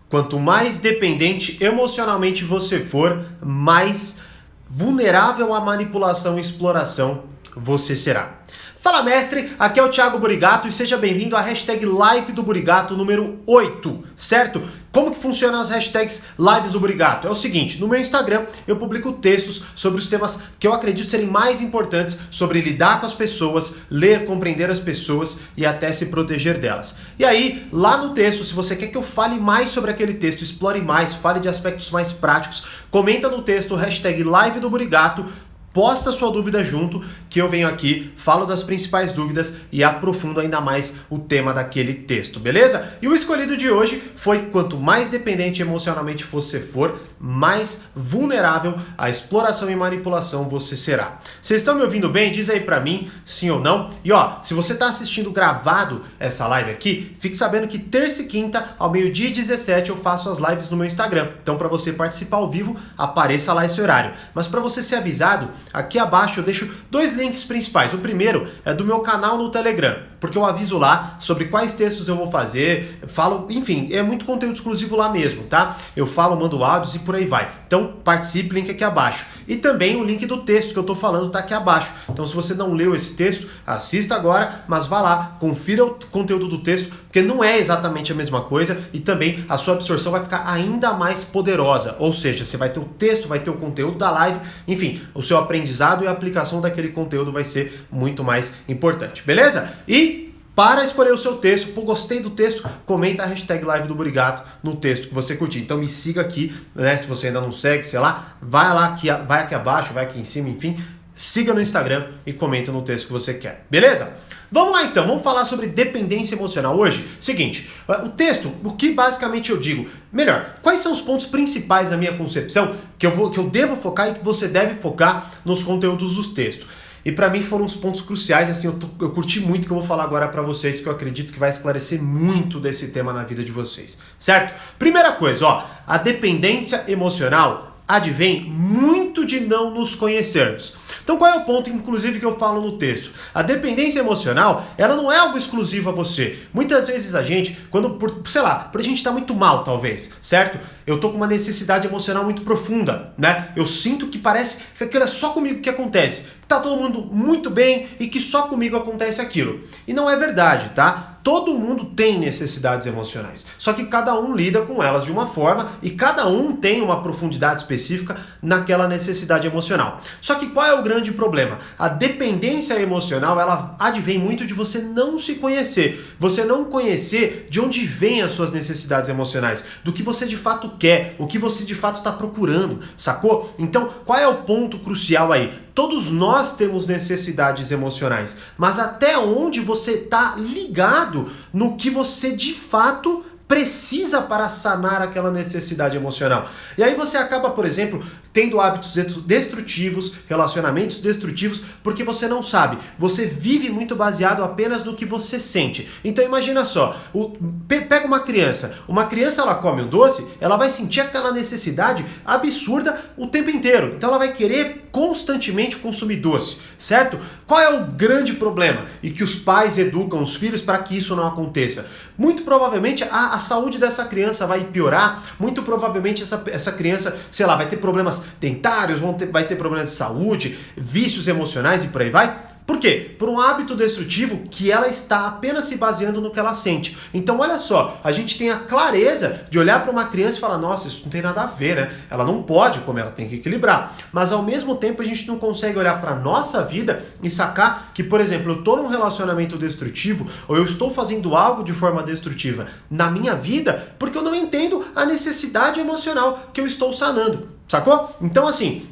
Quanto mais dependente emocionalmente você for, mais vulnerável à manipulação e exploração você será. Fala mestre, aqui é o Thiago Burigato e seja bem-vindo à hashtag Live do Burigato número 8, certo? Como que funcionam as hashtags Lives do Burigato? É o seguinte, no meu Instagram eu publico textos sobre os temas que eu acredito serem mais importantes sobre lidar com as pessoas, ler, compreender as pessoas e até se proteger delas. E aí, lá no texto, se você quer que eu fale mais sobre aquele texto, explore mais, fale de aspectos mais práticos, comenta no texto hashtag Live do Burigato, posta sua dúvida junto, que eu venho aqui, falo das principais dúvidas e aprofundo ainda mais o tema daquele texto, beleza? E o escolhido de hoje foi: quanto mais dependente emocionalmente você for, mais vulnerável à exploração e manipulação você será. Vocês estão me ouvindo bem? Diz aí pra mim, sim ou não. E ó, se você tá assistindo gravado essa live aqui, fique sabendo que terça e quinta, ao meio-dia e 17, eu faço as lives no meu Instagram. Então, pra você participar ao vivo, apareça lá esse horário. Mas pra você ser avisado, aqui abaixo eu deixo dois links principais. O primeiro é do meu canal no Telegram, porque eu aviso lá sobre quais textos eu vou fazer, falo, enfim, é muito conteúdo exclusivo lá mesmo, tá? Eu falo, mando áudios e por aí vai. Então participe, link aqui abaixo. E também o link do texto que eu tô falando tá aqui abaixo. Então se você não leu esse texto, assista agora, mas vá lá, confira o conteúdo do texto, porque não é exatamente a mesma coisa e também a sua absorção vai ficar ainda mais poderosa. Ou seja, você vai ter o texto, vai ter o conteúdo da live, enfim, o seu aprendizado e a aplicação daquele conteúdo vai ser muito mais importante, beleza? E para escolher o seu texto, pô, gostei do texto, comenta a hashtag Live do Burigato no texto que você curtir. Então me siga aqui, né? Se você ainda não segue, sei lá, vai lá, vai aqui abaixo, vai aqui em cima, enfim, siga no Instagram e comenta no texto que você quer, beleza? Vamos lá então, vamos falar sobre dependência emocional hoje. Seguinte, o texto, o que basicamente eu digo, melhor, quais são os pontos principais da minha concepção que eu devo focar e que você deve focar nos conteúdos dos textos? E pra mim foram os pontos cruciais, assim, eu curti muito que eu vou falar agora pra vocês, que eu acredito que vai esclarecer muito desse tema na vida de vocês, certo? Primeira coisa, ó, a dependência emocional advém muito de não nos conhecermos. Então qual é o ponto, inclusive, que eu falo no texto? A dependência emocional, ela não é algo exclusivo a você. Muitas vezes a gente, por a gente estar muito mal, talvez, certo? Eu tô com uma necessidade emocional muito profunda, né? Eu sinto que parece que aquilo é só comigo que acontece. Que tá todo mundo muito bem e que só comigo acontece aquilo. E não é verdade, tá? Todo mundo tem necessidades emocionais, só que cada um lida com elas de uma forma e cada um tem uma profundidade específica naquela necessidade emocional. Só que qual é o grande problema? A dependência emocional, ela advém muito de você não se conhecer, você não conhecer de onde vêm as suas necessidades emocionais, do que você de fato quer, o que você de fato está procurando, sacou? Então, qual é o ponto crucial aí? Todos nós temos necessidades emocionais, mas até onde você está ligado no que você de fato precisa para sanar aquela necessidade emocional. E aí você acaba, por exemplo, tendo hábitos destrutivos, relacionamentos destrutivos, porque você não sabe. Você vive muito baseado apenas no que você sente. Então imagina só, pega uma criança ela come um doce, ela vai sentir aquela necessidade absurda o tempo inteiro. Então ela vai querer constantemente consumir doce, certo? Qual é o grande problema? E que os pais educam os filhos para que isso não aconteça? Muito provavelmente a saúde dessa criança vai piorar, muito provavelmente essa criança, sei lá, vai ter problemas dentários, vai ter problemas de saúde, vícios emocionais e por aí vai. Por quê? Por um hábito destrutivo que ela está apenas se baseando no que ela sente. Então olha só, a gente tem a clareza de olhar para uma criança e falar: nossa, isso não tem nada a ver, né? Ela não pode comer, ela tem que equilibrar. Mas ao mesmo tempo a gente não consegue olhar para a nossa vida e sacar que, por exemplo, eu estou num relacionamento destrutivo ou eu estou fazendo algo de forma destrutiva na minha vida porque eu não entendo a necessidade emocional que eu estou sanando, sacou? Então assim,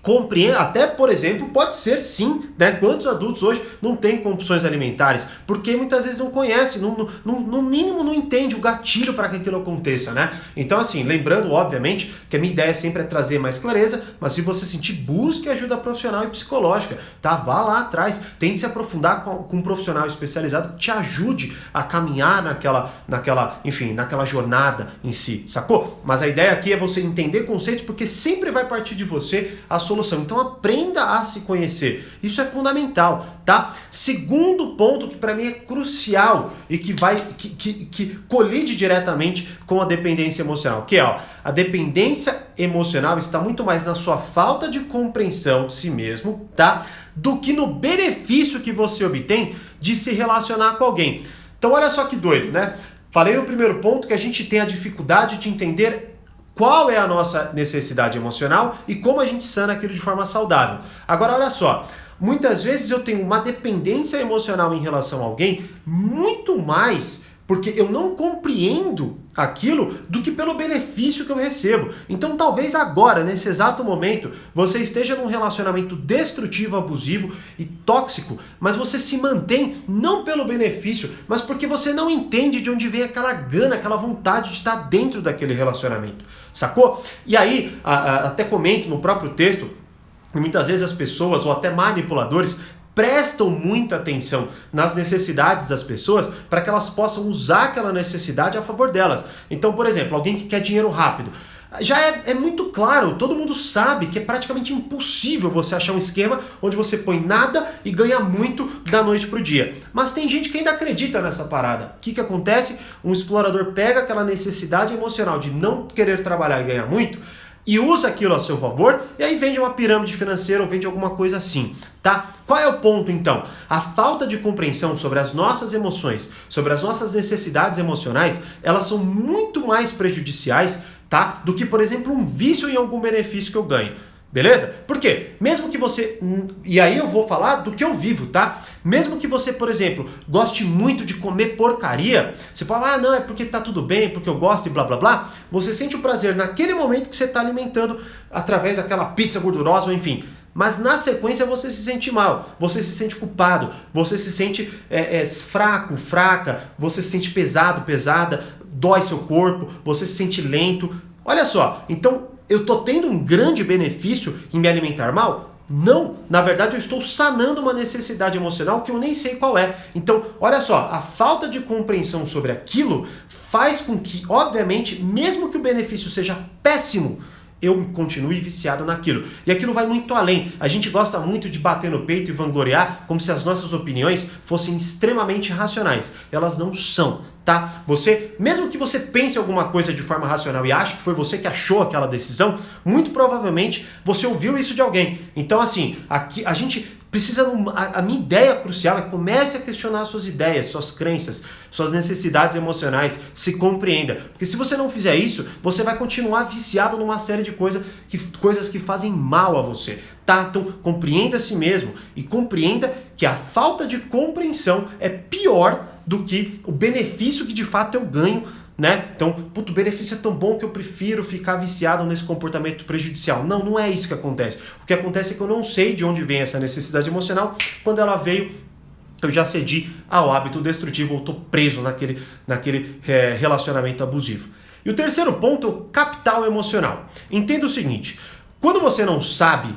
compreenda, até por exemplo, pode ser sim, né? Quantos adultos hoje não têm compulsões alimentares? Porque muitas vezes não conhece, no mínimo não entende o gatilho para que aquilo aconteça, né? Então assim, lembrando obviamente que a minha ideia sempre é trazer mais clareza, mas se você sentir, busque ajuda profissional e psicológica, tá? Vá lá atrás, tente se aprofundar com um profissional especializado que te ajude a caminhar naquela jornada em si, sacou? Mas a ideia aqui é você entender conceitos, porque sempre vai partir de você a solução. Então aprenda a se conhecer. Isso é fundamental, tá? Segundo ponto que para mim é crucial e que colide diretamente com a dependência emocional, que é, ó, a dependência emocional está muito mais na sua falta de compreensão de si mesmo, tá? Do que no benefício que você obtém de se relacionar com alguém. Então olha só que doido, né? Falei no primeiro ponto que a gente tem a dificuldade de entender qual é a nossa necessidade emocional e como a gente sana aquilo de forma saudável. Agora olha só, muitas vezes eu tenho uma dependência emocional em relação a alguém muito mais porque eu não compreendo aquilo do que pelo benefício que eu recebo. Então talvez agora, nesse exato momento, você esteja num relacionamento destrutivo, abusivo e tóxico, mas você se mantém não pelo benefício, mas porque você não entende de onde vem aquela gana, aquela vontade de estar dentro daquele relacionamento. Sacou? E aí, até comento no próprio texto, que muitas vezes as pessoas, ou até manipuladores, prestam muita atenção nas necessidades das pessoas para que elas possam usar aquela necessidade a favor delas. Então, por exemplo, alguém que quer dinheiro rápido. Já é muito claro, todo mundo sabe que é praticamente impossível você achar um esquema onde você põe nada e ganha muito da noite pro dia. Mas tem gente que ainda acredita nessa parada. O que acontece? Um explorador pega aquela necessidade emocional de não querer trabalhar e ganhar muito e usa aquilo a seu favor, e aí vende uma pirâmide financeira ou vende alguma coisa assim, tá? Qual é o ponto, então? A falta de compreensão sobre as nossas emoções, sobre as nossas necessidades emocionais, elas são muito mais prejudiciais, tá? Do que, por exemplo, um vício em algum benefício que eu ganho. Beleza? Por quê? Mesmo que você... E aí eu vou falar do que eu vivo, tá? Mesmo que você, por exemplo, goste muito de comer porcaria, você fala, ah, não, é porque tá tudo bem, porque eu gosto e blá blá blá. Você sente o prazer naquele momento que você tá alimentando através daquela pizza gordurosa, ou enfim. Mas na sequência você se sente mal, você se sente culpado, você se sente fraco, fraca, você se sente pesado, pesada, dói seu corpo, você se sente lento. Olha só, então... Eu estou tendo um grande benefício em me alimentar mal? Não, na verdade eu estou sanando uma necessidade emocional que eu nem sei qual é. Então, olha só, a falta de compreensão sobre aquilo faz com que, obviamente, mesmo que o benefício seja péssimo, eu continue viciado naquilo. E aquilo vai muito além. A gente gosta muito de bater no peito e vangloriar como se as nossas opiniões fossem extremamente racionais. Elas não são, tá? Você, mesmo que você pense alguma coisa de forma racional e ache que foi você que achou aquela decisão, muito provavelmente você ouviu isso de alguém. Então, assim, aqui a gente precisa... A minha ideia crucial é comece a questionar suas ideias, suas crenças, suas necessidades emocionais, se compreenda. Porque se você não fizer isso, você vai continuar viciado numa série de coisas que fazem mal a você, tá? Então, compreenda a si mesmo e compreenda que a falta de compreensão é pior do que o benefício que de fato eu ganho, né? Então, o benefício é tão bom que eu prefiro ficar viciado nesse comportamento prejudicial. Não, não é isso que acontece. O que acontece é que eu não sei de onde vem essa necessidade emocional. Quando ela veio, eu já cedi ao hábito destrutivo ou estou preso naquele relacionamento abusivo. E o terceiro ponto é o capital emocional. Entenda o seguinte, quando você não sabe...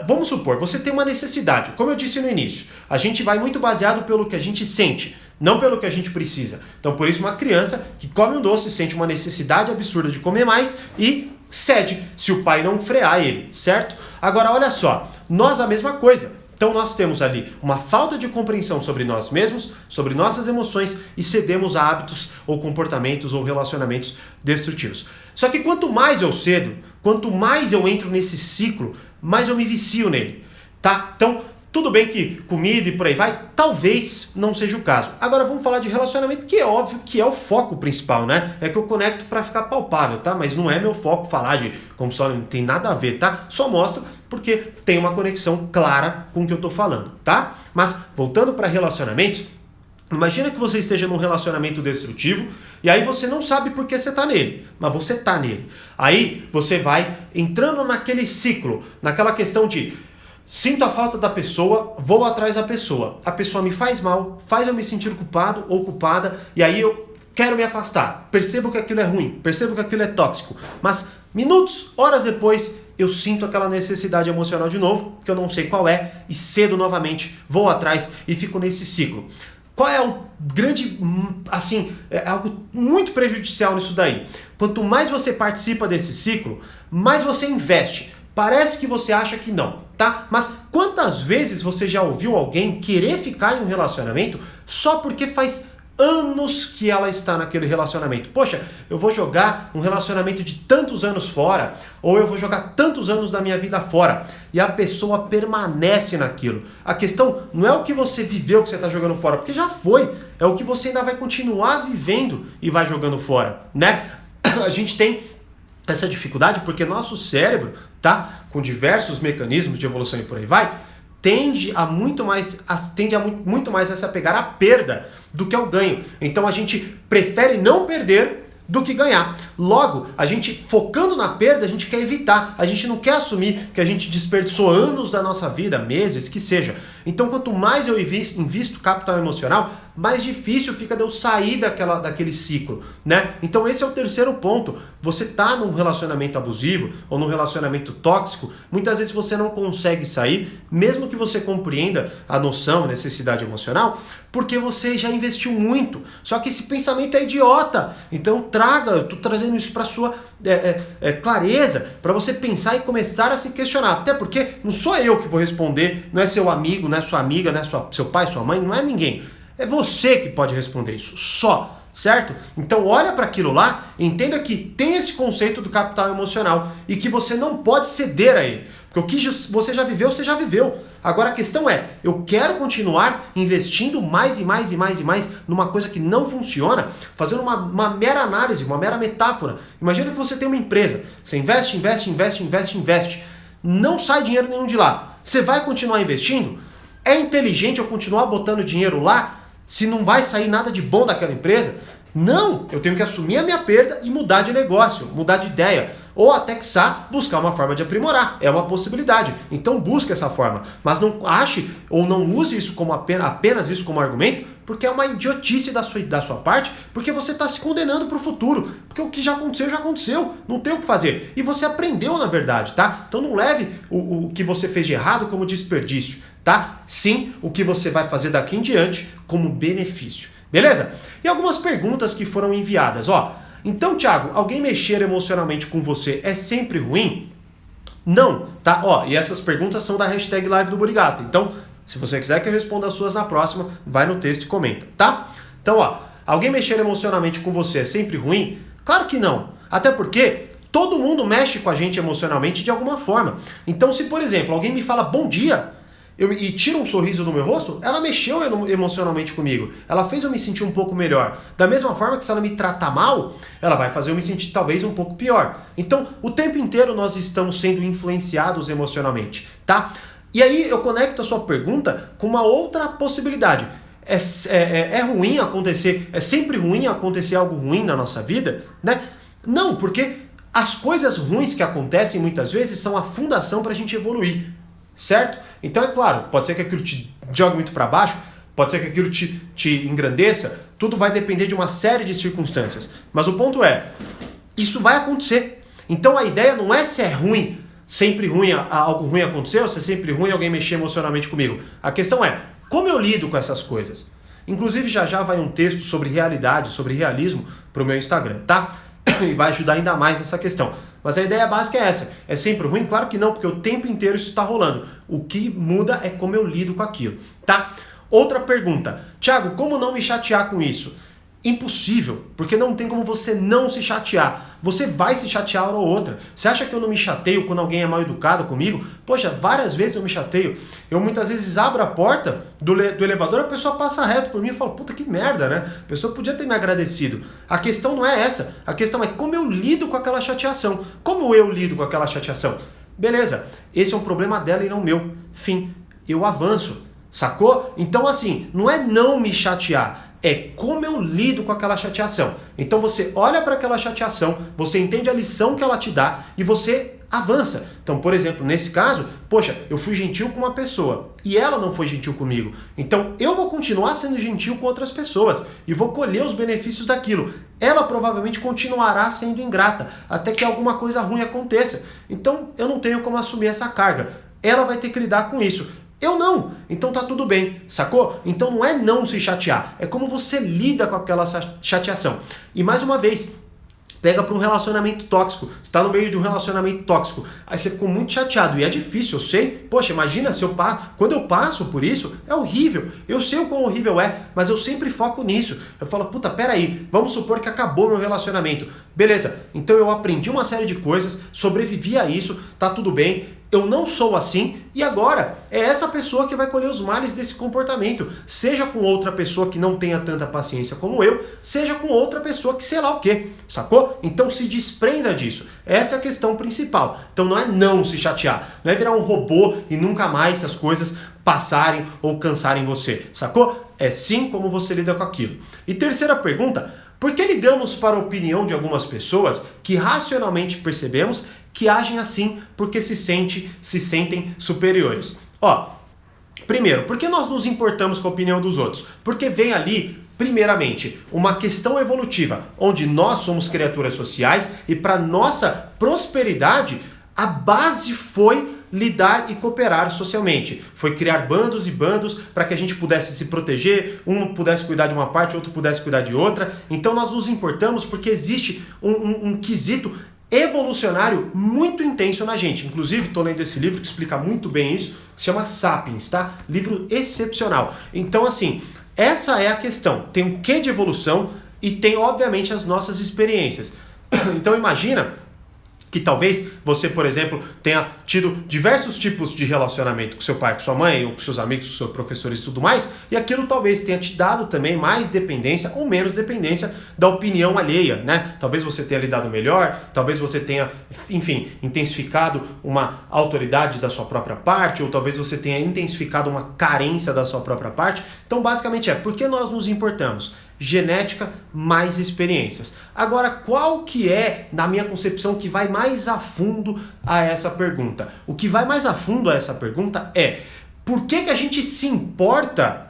vamos supor, você tem uma necessidade. Como eu disse no início, a gente vai muito baseado pelo que a gente sente, não pelo que a gente precisa. Então, por isso, uma criança que come um doce sente uma necessidade absurda de comer mais e cede, se o pai não frear ele, certo? Agora, olha só, nós a mesma coisa. Então, nós temos ali uma falta de compreensão sobre nós mesmos, sobre nossas emoções e cedemos a hábitos ou comportamentos ou relacionamentos destrutivos. Só que quanto mais eu cedo, quanto mais eu entro nesse ciclo, mais eu me vicio nele, tá? Então, tudo bem que comida e por aí vai, talvez não seja o caso. Agora vamos falar de relacionamento, que é óbvio que é o foco principal, né? É que eu conecto para ficar palpável, tá? Mas não é meu foco falar de como só não tem nada a ver, tá? Só mostro porque tem uma conexão clara com o que eu tô falando, tá? Mas voltando para relacionamentos, imagina que você esteja num relacionamento destrutivo e aí você não sabe por que você tá nele, mas você tá nele. Aí você vai entrando naquele ciclo, naquela questão de sinto a falta da pessoa, vou atrás da pessoa. A pessoa me faz mal, faz eu me sentir culpado ou culpada e aí eu quero me afastar. Percebo que aquilo é ruim, percebo que aquilo é tóxico, mas minutos, horas depois, eu sinto aquela necessidade emocional de novo, que eu não sei qual é, e cedo novamente, vou atrás e fico nesse ciclo. Qual é o grande, assim, é algo muito prejudicial nisso daí? Quanto mais você participa desse ciclo, mais você investe. Parece que você acha que não, tá? Mas quantas vezes você já ouviu alguém querer ficar em um relacionamento só porque faz anos que ela está naquele relacionamento? Poxa, eu vou jogar um relacionamento de tantos anos fora, ou eu vou jogar tantos anos da minha vida fora, e a pessoa permanece naquilo. A questão não é o que você viveu que você está jogando fora, porque já foi, é o que você ainda vai continuar vivendo e vai jogando fora, né? A gente tem essa dificuldade porque nosso cérebro, tá, com diversos mecanismos de evolução e por aí vai, tende a muito mais a se apegar à perda do que ao ganho. Então a gente prefere não perder do que ganhar. Logo, a gente focando na perda, a gente quer evitar, a gente não quer assumir que a gente desperdiçou anos da nossa vida, meses, que seja. Então, quanto mais eu invisto capital emocional, mais difícil fica de eu sair daquele ciclo, né? Então esse é o terceiro ponto. Você tá num relacionamento abusivo ou num relacionamento tóxico, muitas vezes você não consegue sair, mesmo que você compreenda a noção, a necessidade emocional, porque você já investiu muito. Só que esse pensamento é idiota. Então eu tô trazendo isso para sua clareza, para você pensar e começar a se questionar. Até porque não sou eu que vou responder, não é seu amigo, não é sua amiga, não é seu pai, sua mãe, não é ninguém. É você que pode responder isso, só, certo? Então olha para aquilo lá, entenda que tem esse conceito do capital emocional e que você não pode ceder a ele. Porque o que você já viveu, você já viveu. Agora a questão é, eu quero continuar investindo mais e mais e mais e mais numa coisa que não funciona, fazendo uma mera análise, uma mera metáfora. Imagina que você tem uma empresa, você investe, não sai dinheiro nenhum de lá. Você vai continuar investindo? É inteligente eu continuar botando dinheiro lá se não vai sair nada de bom daquela empresa? Não, eu tenho que assumir a minha perda e mudar de negócio, mudar de ideia. Ou até quiçá buscar uma forma de aprimorar, é uma possibilidade. Então busque essa forma, mas não ache ou não use isso como apenas isso como argumento, porque é uma idiotice da sua parte, porque você está se condenando para o futuro, porque o que já aconteceu, não tem o que fazer. E você aprendeu na verdade, tá? Então não leve o que você fez de errado como desperdício, tá? Sim, o que você vai fazer daqui em diante como benefício, beleza? E algumas perguntas que foram enviadas, ó. Então, Thiago, alguém mexer emocionalmente com você é sempre ruim? Não, tá? Ó, e essas perguntas são da hashtag Live do Burigato. Então, se você quiser que eu responda as suas na próxima, vai no texto e comenta, tá? Então, ó, alguém mexer emocionalmente com você é sempre ruim? Claro que não. Até porque todo mundo mexe com a gente emocionalmente de alguma forma. Então, se, por exemplo, alguém me fala bom dia, e tira um sorriso do meu rosto, ela mexeu emocionalmente comigo. Ela fez eu me sentir um pouco melhor. Da mesma forma que se ela me tratar mal, ela vai fazer eu me sentir talvez um pouco pior. Então, o tempo inteiro nós estamos sendo influenciados emocionalmente, tá? E aí eu conecto a sua pergunta com uma outra possibilidade. É ruim acontecer, é sempre ruim acontecer algo ruim na nossa vida, né? Não, porque as coisas ruins que acontecem muitas vezes são a fundação para a gente evoluir. Certo? Então é claro, pode ser que aquilo te jogue muito para baixo, pode ser que aquilo te engrandeça, tudo vai depender de uma série de circunstâncias. Mas o ponto é, isso vai acontecer. Então a ideia não é se é ruim, sempre ruim, algo ruim aconteceu, se é sempre ruim alguém mexer emocionalmente comigo. A questão é, como eu lido com essas coisas? Inclusive já vai um texto sobre realidade, sobre realismo pro meu Instagram, tá? E vai ajudar ainda mais nessa questão. Mas a ideia básica é essa. É sempre ruim? Claro que não, porque o tempo inteiro isso está rolando. O que muda é como eu lido com aquilo, tá? Outra pergunta. Thiago, como não me chatear com isso? Impossível, porque não tem como você não se chatear. Você vai se chatear hora ou outra. Você acha que eu não me chateio quando alguém é mal educado comigo? Poxa, várias vezes eu me chateio. Eu muitas vezes abro a porta do elevador, a pessoa passa reto por mim e fala, puta que merda, né? A pessoa podia ter me agradecido. A questão não é essa. A questão é como eu lido com aquela chateação. Como eu lido com aquela chateação? Beleza, esse é um problema dela e não meu. Fim, eu avanço. Sacou? Então assim, não é não me chatear. É como eu lido com aquela chateação. Então você olha para aquela chateação, você entende a lição que ela te dá e você avança. Então, por exemplo, nesse caso, poxa, eu fui gentil com uma pessoa e ela não foi gentil comigo. Então eu vou continuar sendo gentil com outras pessoas e vou colher os benefícios daquilo. Ela provavelmente continuará sendo ingrata até que alguma coisa ruim aconteça. Então eu não tenho como assumir essa carga. Ela vai ter que lidar com isso. Eu não, então tá tudo bem, sacou? Então não é não se chatear, é como você lida com aquela chateação. E mais uma vez, Pega para um relacionamento tóxico, você está no meio de um relacionamento tóxico, aí você ficou muito chateado, e é difícil, eu sei, poxa, imagina se quando eu passo por isso, é horrível, eu sei o quão horrível é, mas eu sempre foco nisso, eu falo, puta, peraí, vamos supor que acabou meu relacionamento, beleza, então eu aprendi uma série de coisas, sobrevivi a isso, tá tudo bem, eu não sou assim, e agora é essa pessoa que vai colher os males desse comportamento, seja com outra pessoa que não tenha tanta paciência como eu, seja com outra pessoa que sei lá o que, sacou? Então se desprenda disso, essa é a questão principal. Então não é não se chatear, não é virar um robô e nunca mais as coisas passarem ou cansarem você, sacou? É sim como você lida com aquilo. E terceira pergunta, por que ligamos para a opinião de algumas pessoas que racionalmente percebemos que agem assim porque se sentem superiores? Primeiro, por que nós nos importamos com a opinião dos outros? Porque vem ali, primeiramente, uma questão evolutiva, onde nós somos criaturas sociais e para nossa prosperidade, a base foi lidar e cooperar socialmente. Foi criar bandos e bandos para que a gente pudesse se proteger, um pudesse cuidar de uma parte, outro pudesse cuidar de outra. Então nós nos importamos porque existe um quesito evolucionário muito intenso na gente. Inclusive, estou lendo esse livro que explica muito bem isso, que se chama Sapiens, tá? Livro excepcional. Então, assim, essa é a questão. Tem um quê de evolução e tem, obviamente, as nossas experiências. Então, imagina que talvez você, por exemplo, tenha tido diversos tipos de relacionamento com seu pai, com sua mãe, ou com seus amigos, com seus professores e tudo mais, e aquilo talvez tenha te dado também mais dependência ou menos dependência da opinião alheia, né? Talvez você tenha lidado melhor, talvez você tenha, enfim, intensificado uma autoridade da sua própria parte, ou talvez você tenha intensificado uma carência da sua própria parte. Então, basicamente por que nós nos importamos? Genética mais experiências. Agora, qual que é, na minha concepção, que vai mais a fundo a essa pergunta? O que vai mais a fundo a essa pergunta é: por que a gente se importa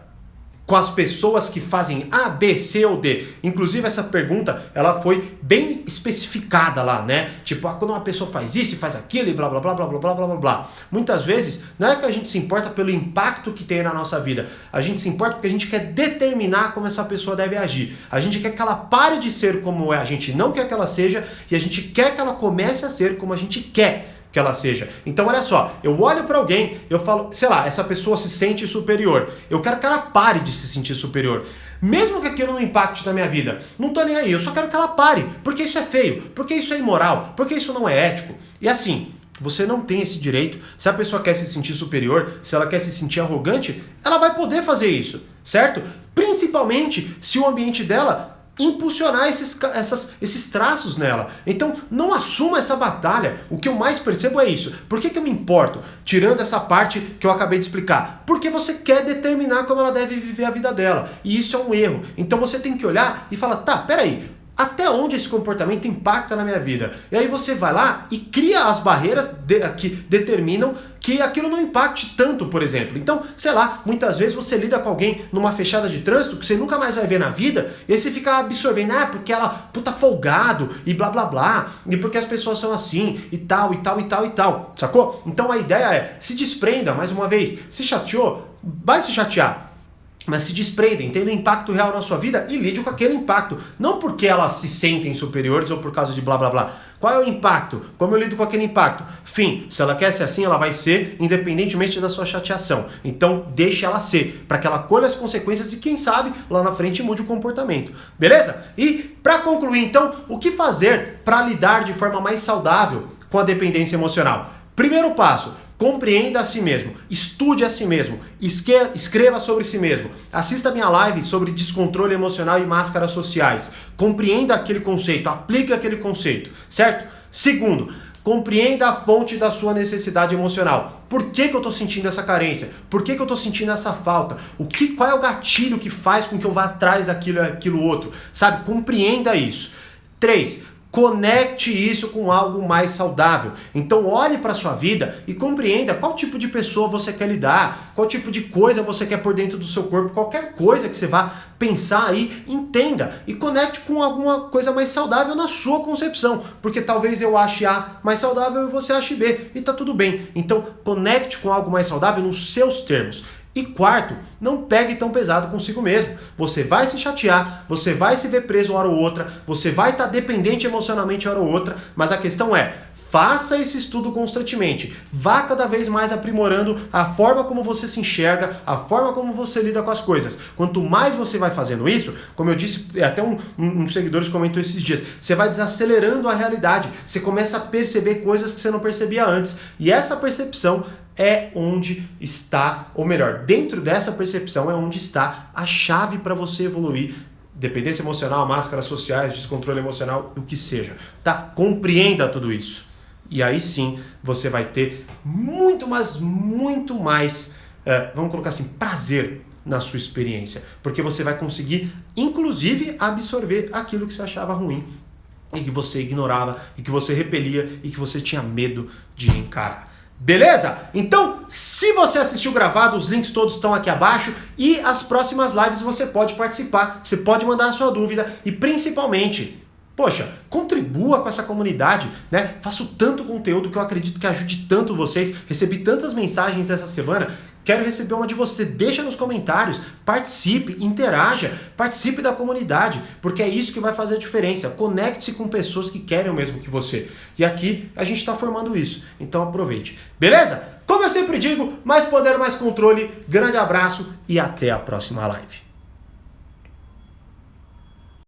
com as pessoas que fazem A, B, C ou D? Inclusive essa pergunta, ela foi bem especificada lá, né? Tipo, quando uma pessoa faz isso e faz aquilo e blá blá blá blá blá blá blá blá blá. Muitas vezes, não é que a gente se importa pelo impacto que tem na nossa vida. A gente se importa porque a gente quer determinar como essa pessoa deve agir. A gente quer que ela pare de ser como a gente não quer que ela seja, e a gente quer que ela comece a ser como a gente quer que ela seja. Então olha só, eu olho pra alguém, eu falo, sei lá, essa pessoa se sente superior. Eu quero que ela pare de se sentir superior. Mesmo que aquilo não impacte na minha vida, não tô nem aí, eu só quero que ela pare, porque isso é feio, porque isso é imoral, porque isso não é ético. E assim, você não tem esse direito. Se a pessoa quer se sentir superior, se ela quer se sentir arrogante, ela vai poder fazer isso, certo? Principalmente se o ambiente dela impulsionar esses traços nela. Então, não assuma essa batalha. O que eu mais percebo é isso. Por que eu me importo? Tirando essa parte que eu acabei de explicar. Porque você quer determinar como ela deve viver a vida dela. E isso é um erro. Então você tem que olhar e falar, tá, peraí, até onde esse comportamento impacta na minha vida? E aí você vai lá e cria as barreiras que determinam que aquilo não impacte tanto, por exemplo. Então, sei lá, muitas vezes você lida com alguém numa fechada de trânsito que você nunca mais vai ver na vida, e aí você fica absorvendo, porque ela, puta, folgado, e blá blá blá, e porque as pessoas são assim, e tal, e tal, e tal, e tal, sacou? Então a ideia é, se desprenda, mais uma vez, se chateou, vai se chatear, mas se desprendem, tendo um impacto real na sua vida e lide com aquele impacto. Não porque elas se sentem superiores ou por causa de blá blá blá. Qual é o impacto? Como eu lido com aquele impacto? Fim, se ela quer ser assim, ela vai ser, independentemente da sua chateação. Então, deixe ela ser, para que ela colhe as consequências e, quem sabe, lá na frente mude o comportamento. Beleza? E, para concluir, então, o que fazer para lidar de forma mais saudável com a dependência emocional? Primeiro passo: compreenda a si mesmo, estude a si mesmo, escreva sobre si mesmo, assista a minha live sobre descontrole emocional e máscaras sociais, compreenda aquele conceito, aplique aquele conceito, certo? Segundo, compreenda a fonte da sua necessidade emocional. Por que eu estou sentindo essa carência? Por que eu estou sentindo essa falta? Qual é o gatilho que faz com que eu vá atrás daquilo e aquilo outro? Sabe? Compreenda isso. 3. Conecte isso com algo mais saudável. Então olhe para a sua vida e compreenda qual tipo de pessoa você quer lidar, qual tipo de coisa você quer por dentro do seu corpo, qualquer coisa que você vá pensar aí, entenda e conecte com alguma coisa mais saudável na sua concepção, porque talvez eu ache A mais saudável e você ache B, e tá tudo bem. Então conecte com algo mais saudável nos seus termos. E quarto, não pegue tão pesado consigo mesmo. Você vai se chatear, você vai se ver preso uma hora ou outra, você vai estar dependente emocionalmente uma hora ou outra, mas a questão é, faça esse estudo constantemente. Vá cada vez mais aprimorando a forma como você se enxerga, a forma como você lida com as coisas. Quanto mais você vai fazendo isso, como eu disse, até um seguidores comentou esses dias, você vai desacelerando a realidade. Você começa a perceber coisas que você não percebia antes. E essa percepção é onde está, ou melhor, dentro dessa percepção é onde está a chave para você evoluir. Dependência emocional, máscaras sociais, descontrole emocional, o que seja. Tá? Compreenda tudo isso. E aí sim, você vai ter muito mais, vamos colocar assim, prazer na sua experiência. Porque você vai conseguir, inclusive, absorver aquilo que você achava ruim, e que você ignorava, e que você repelia, e que você tinha medo de encarar. Beleza? Então, se você assistiu gravado, os links todos estão aqui abaixo e as próximas lives você pode participar, você pode mandar a sua dúvida e principalmente, poxa, contribua com essa comunidade, né? Faço tanto conteúdo que eu acredito que ajude tanto vocês, recebi tantas mensagens essa semana, quero receber uma de vocês, deixa nos comentários, participe, interaja, participe da comunidade, porque é isso que vai fazer a diferença. Conecte-se com pessoas que querem o mesmo que você. E aqui a gente está formando isso, então aproveite. Beleza? Como eu sempre digo, mais poder, mais controle, grande abraço e até a próxima live.